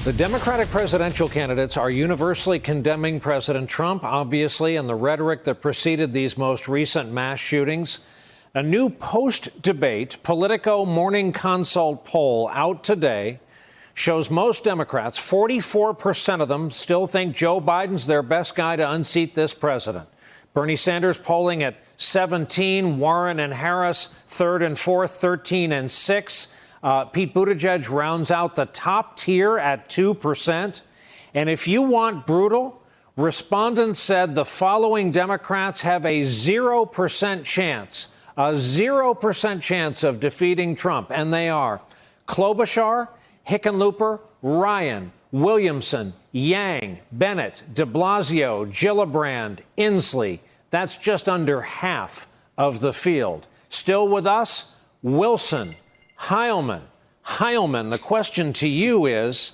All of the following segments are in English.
The Democratic presidential candidates are universally condemning President Trump, obviously, and the rhetoric that preceded these most recent mass shootings. A new post-debate Politico Morning Consult poll out today shows most Democrats, 44% of them, still think Joe Biden's their best guy to unseat this president. Bernie Sanders polling at 17, Warren and Harris third and fourth, 13 and 6. Pete Buttigieg rounds out the top tier at 2%. And if you want brutal, respondents said the following Democrats have a 0% chance of defeating Trump. And they are Klobuchar, Hickenlooper, Ryan, Williamson, Yang, Bennett, de Blasio, Gillibrand, Inslee. That's just under half of the field. Still with us, Wilson, Heilman. Heilman, the question to you is,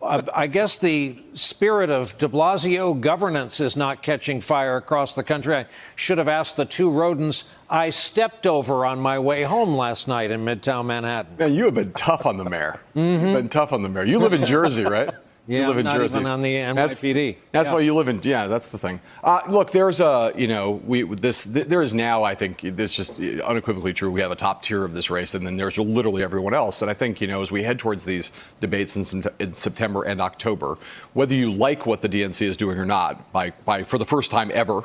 I guess the spirit of de Blasio governance is not catching fire across the country. I should have asked the two rodents I stepped over on my way home last night in Midtown Manhattan. Man, you have been tough on the mayor. You've been tough on the mayor. You live in Jersey, right? Yeah, you live in not Jersey. Even on the NYPD. That's why you live in. Yeah, that's the thing. Look, there's there is now. I think this just unequivocally true. We have a top tier of this race, and then there's literally everyone else. And I think as we head towards these debates in September and October, whether you like what the DNC is doing or not, by for the first time ever,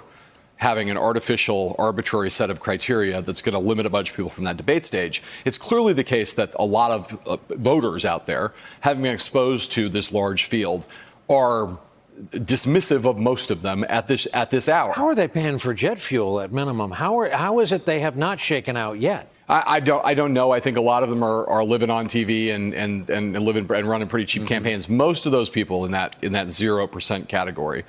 having an artificial, arbitrary set of criteria that's going to limit a bunch of people from that debate stage. It's clearly the case that a lot of voters out there, having been exposed to this large field, are dismissive of most of them at this hour. How are they paying for jet fuel at minimum? How is it they have not shaken out yet? I don't know. I think a lot of them are living on TV and living and running pretty cheap campaigns. Most of those people in that 0% category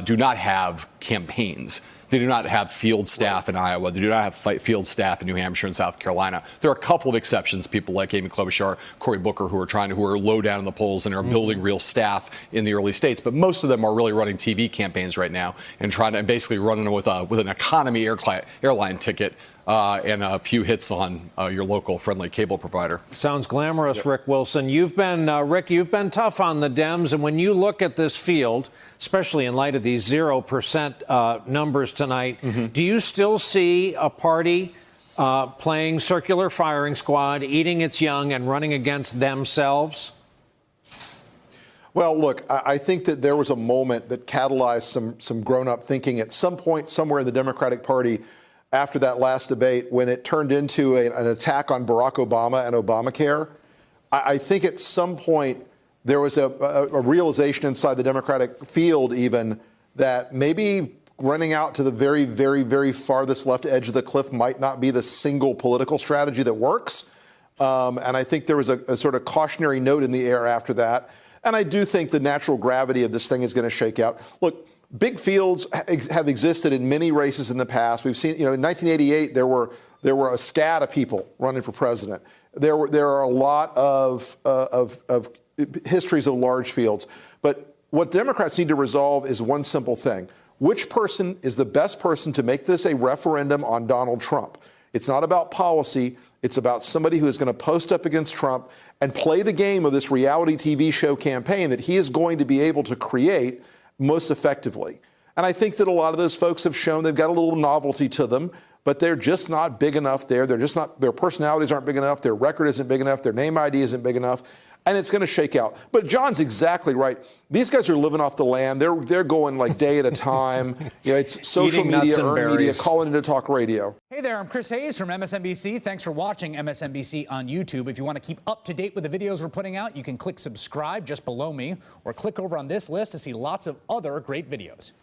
do not have campaigns. They do not have field staff in Iowa. They do not have field staff in New Hampshire and South Carolina. There are a couple of exceptions, people like Amy Klobuchar, Cory Booker, who are low down in the polls and are building real staff in the early states. But most of them are really running TV campaigns right now and basically running with an economy airline ticket and a few hits on your local friendly cable provider. Sounds glamorous, yep. Rick Wilson. You've been tough on the Dems, and when you look at this field, especially in light of these 0% numbers tonight, do you still see a party playing circular firing squad, eating its young, and running against themselves? Well, look, I think that there was a moment that catalyzed some grown-up thinking at some point somewhere in the Democratic Party after that last debate, when it turned into an attack on Barack Obama and Obamacare. I think at some point there was a realization inside the Democratic field even that maybe running out to the very, very, very farthest left edge of the cliff might not be the single political strategy that works. And I think there was a sort of cautionary note in the air after that. And I do think the natural gravity of this thing is going to shake out. Look, big fields have existed in many races in the past. We've seen, in 1988, there were a scad of people running for president. There are a lot of histories of large fields. But what Democrats need to resolve is one simple thing. Which person is the best person to make this a referendum on Donald Trump? It's not about policy. It's about somebody who is going to post up against Trump and play the game of this reality TV show campaign that he is going to be able to create most effectively. And I think that a lot of those folks have shown they've got a little novelty to them, but they're just not big enough there. Their personalities aren't big enough. Their record isn't big enough. Their name ID isn't big enough. And it's going to shake out. But John's exactly right. These guys are living off the land. They're going like day at a time. It's social media, earned media, calling into talk radio. Hey there, I'm Chris Hayes from MSNBC. Thanks for watching MSNBC on YouTube. If you want to keep up to date with the videos we're putting out, you can click subscribe just below me or click over on this list to see lots of other great videos.